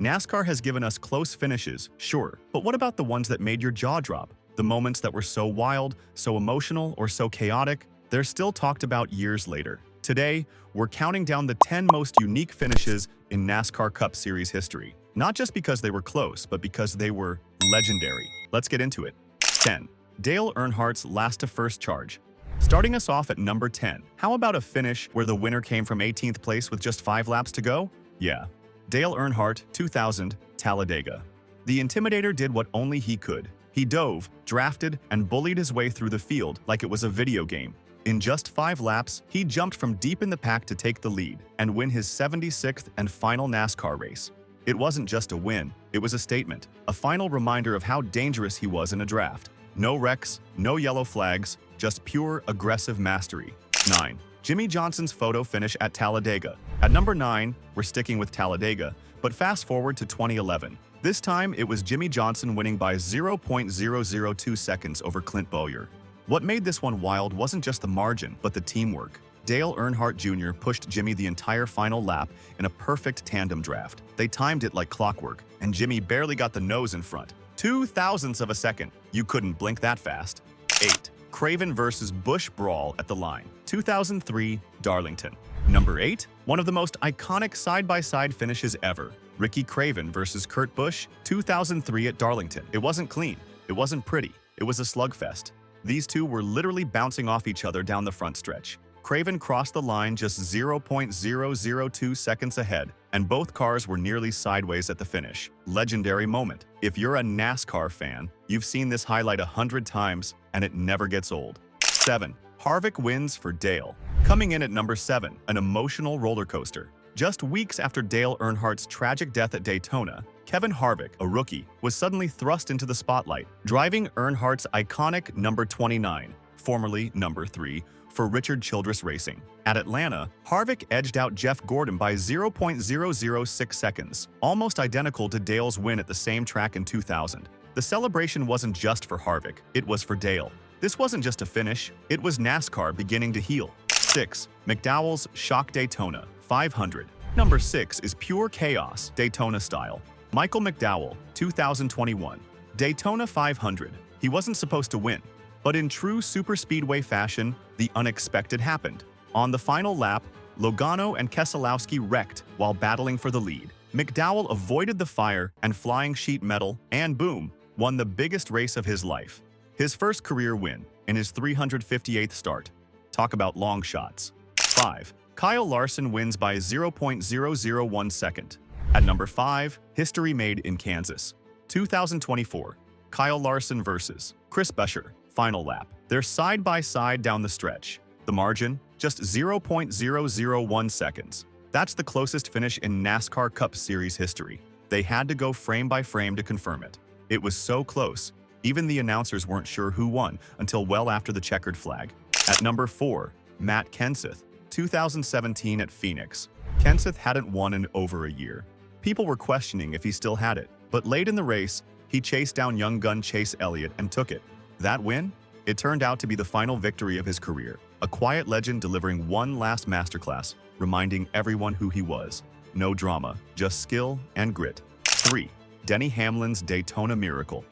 NASCAR has given us close finishes, sure, but what about the ones that made your jaw drop? The moments that were so wild, so emotional, or so chaotic, they're still talked about years later. Today, we're counting down the 10 most unique finishes in NASCAR Cup Series history. Not just because they were close, but because they were legendary. Let's get into it. 10. Dale Earnhardt's last-to-first charge. Starting us off at number 10, how about a finish where the winner came from 18th place with just 5 laps to go? Yeah. Dale Earnhardt, 2000, Talladega. The Intimidator did what only he could. He dove, drafted, and bullied his way through the field like it was a video game. In just 5 laps, he jumped from deep in the pack to take the lead and win his 76th and final NASCAR race. It wasn't just a win, it was a statement, a final reminder of how dangerous he was in a draft. No wrecks, no yellow flags, just pure, aggressive mastery. 9. Jimmie Johnson's photo finish at Talladega. At number 9, we're sticking with Talladega, but fast forward to 2011. This time, it was Jimmie Johnson winning by 0.002 seconds over Clint Bowyer. What made this one wild wasn't just the margin, but the teamwork. Dale Earnhardt Jr. pushed Jimmie the entire final lap in a perfect tandem draft. They timed it like clockwork, and Jimmie barely got the nose in front. 0.02 of a second. You couldn't blink that fast. 8. Craven vs. Busch brawl at the line. 2003, Darlington. Number 8. One of the most iconic side-by-side finishes ever. Ricky Craven vs. Kurt Busch, 2003 at Darlington. It wasn't clean. It wasn't pretty. It was a slugfest. These two were literally bouncing off each other down the front stretch. Craven crossed the line just 0.002 seconds ahead, and both cars were nearly sideways at the finish. Legendary moment. If you're a NASCAR fan, you've seen this highlight 100 times, and it never gets old. 7. Harvick wins for Dale. Coming in at number 7, an emotional roller coaster. Just weeks after Dale Earnhardt's tragic death at Daytona, Kevin Harvick, a rookie, was suddenly thrust into the spotlight, driving Earnhardt's iconic number 29, formerly number 3, for Richard Childress Racing. At Atlanta, Harvick edged out Jeff Gordon by 0.006 seconds, almost identical to Dale's win at the same track in 2000. The celebration wasn't just for Harvick, it was for Dale. This wasn't just a finish, it was NASCAR beginning to heal. 6. McDowell's Shock Daytona 500. Number 6 is pure chaos, Daytona style. Michael McDowell, 2021. Daytona 500. He wasn't supposed to win, but in true superspeedway fashion, the unexpected happened. On the final lap, Logano and Keselowski wrecked while battling for the lead. McDowell avoided the fire and flying sheet metal and boom, won the biggest race of his life. His first career win in his 358th start. Talk about long shots. 5. Kyle Larson wins by 0.001 second. At number 5, history made in Kansas. 2024, Kyle Larson vs. Chris Buescher, final lap. They're side by side down the stretch. The margin, just 0.001 seconds. That's the closest finish in NASCAR Cup Series history. They had to go frame by frame to confirm it. It was so close, even the announcers weren't sure who won until well after the checkered flag. At number 4, Matt Kenseth, 2017 at Phoenix. Kenseth hadn't won in over a year. People were questioning if he still had it, but late in the race, he chased down young gun Chase Elliott and took it. That win? It turned out to be the final victory of his career. A quiet legend delivering one last masterclass, reminding everyone who he was. No drama, just skill and grit. 3. Denny Hamlin's Daytona Miracle.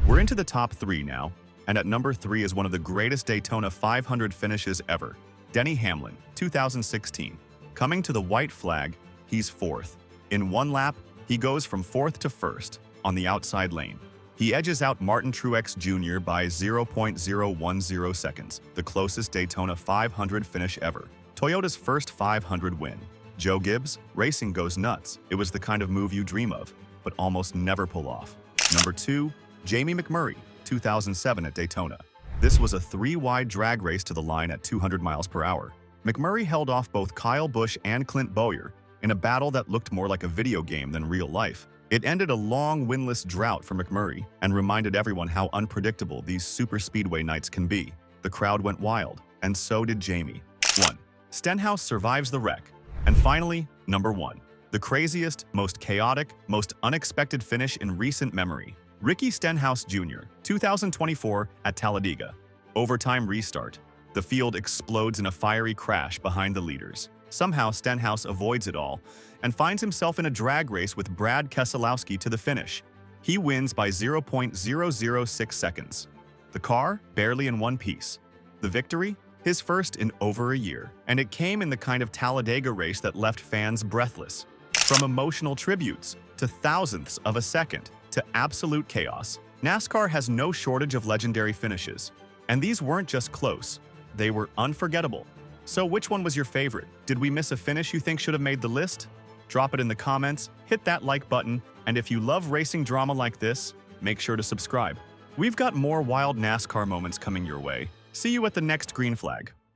We're into the top 3 now, and at number 3 is one of the greatest Daytona 500 finishes ever. Denny Hamlin, 2016. Coming to the white flag, he's 4th. In one lap, he goes from 4th to 1st on the outside lane. He edges out Martin Truex Jr. by 0.010 seconds, the closest Daytona 500 finish ever. Toyota's first 500 win. Joe Gibbs, racing goes nuts. It was the kind of move you dream of, but almost never pull off. Number 2, Jamie McMurray, 2007 at Daytona. This was a 3-wide drag race to the line at 200 miles per hour. McMurray held off both Kyle Busch and Clint Bowyer in a battle that looked more like a video game than real life. It ended a long winless drought for McMurray and reminded everyone how unpredictable these superspeedway nights can be. The crowd went wild, and so did Jamie. 1. Stenhouse survives the wreck. And finally, number 1. The craziest, most chaotic, most unexpected finish in recent memory. Ricky Stenhouse Jr., 2024 at Talladega. Overtime restart. The field explodes in a fiery crash behind the leaders. Somehow, Stenhouse avoids it all and finds himself in a drag race with Brad Keselowski to the finish. He wins by 0.006 seconds. The car, barely in one piece. The victory? His first in over a year. And it came in the kind of Talladega race that left fans breathless. From emotional tributes, to thousandths of a second, to absolute chaos, NASCAR has no shortage of legendary finishes. And these weren't just close, they were unforgettable. So which one was your favorite? Did we miss a finish you think should have made the list? Drop it in the comments, hit that like button, and if you love racing drama like this, make sure to subscribe. We've got more wild NASCAR moments coming your way. See you at the next green flag.